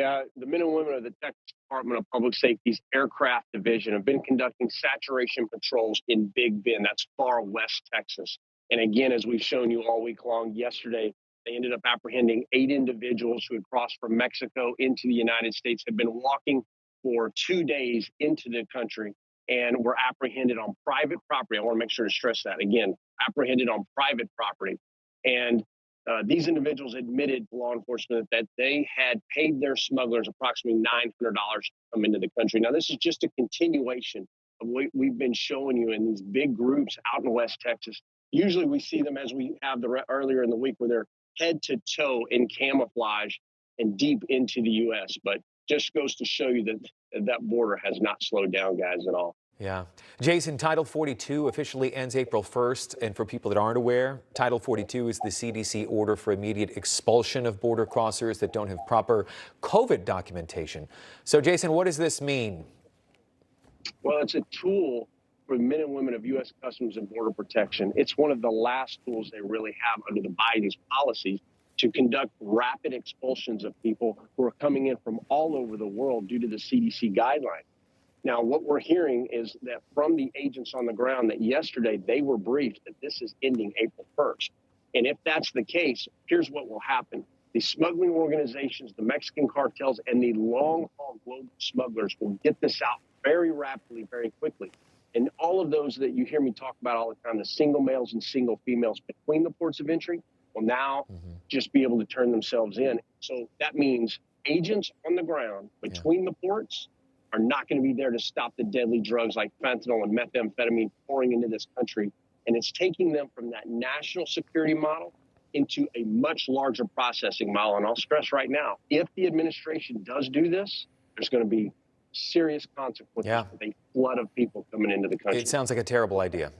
Yeah, the men and women of the Texas Department of Public Safety's Aircraft Division have been conducting saturation patrols in Big Bend. That's far west Texas. And again, as we've shown you all week long, yesterday, they ended up apprehending 8 individuals who had crossed from Mexico into the United States, had been walking for 2 days into the country, and were apprehended on private property. I want to make sure to stress that again, apprehended on private property. And these individuals admitted to law enforcement that they had paid their smugglers approximately $900 to come into the country. Now, this is just a continuation of what we've been showing you in these big groups out in West Texas. Usually we see them as we have earlier in the week where they're head to toe in camouflage and deep into the U.S. But just goes to show you that that border has not slowed down, guys, at all. Yeah. Jason, Title 42 officially ends April 1st. And for people that aren't aware, Title 42 is the CDC order for immediate expulsion of border crossers that don't have proper COVID documentation. So, Jason, what does this mean? Well, it's a tool for men and women of U.S. Customs and Border Protection. It's one of the last tools they really have under the Biden's policies to conduct rapid expulsions of people who are coming in from all over the world due to the CDC guidelines. Now, what we're hearing is that from the agents on the ground that yesterday they were briefed that this is ending April 1st. And if that's the case, here's what will happen. The smuggling organizations, the Mexican cartels, and the long-haul global smugglers will get this out very rapidly, very quickly. And all of those that you hear me talk about all the time, the single males and single females between the ports of entry, will now just be able to turn themselves in. So that means agents on the ground between the ports are not going to be there to stop the deadly drugs like fentanyl and methamphetamine pouring into this country. And it's taking them from that national security model into a much larger processing model. And I'll stress right now, if the administration does do this, there's going to be serious consequences with a flood of people coming into the country. It sounds like a terrible idea.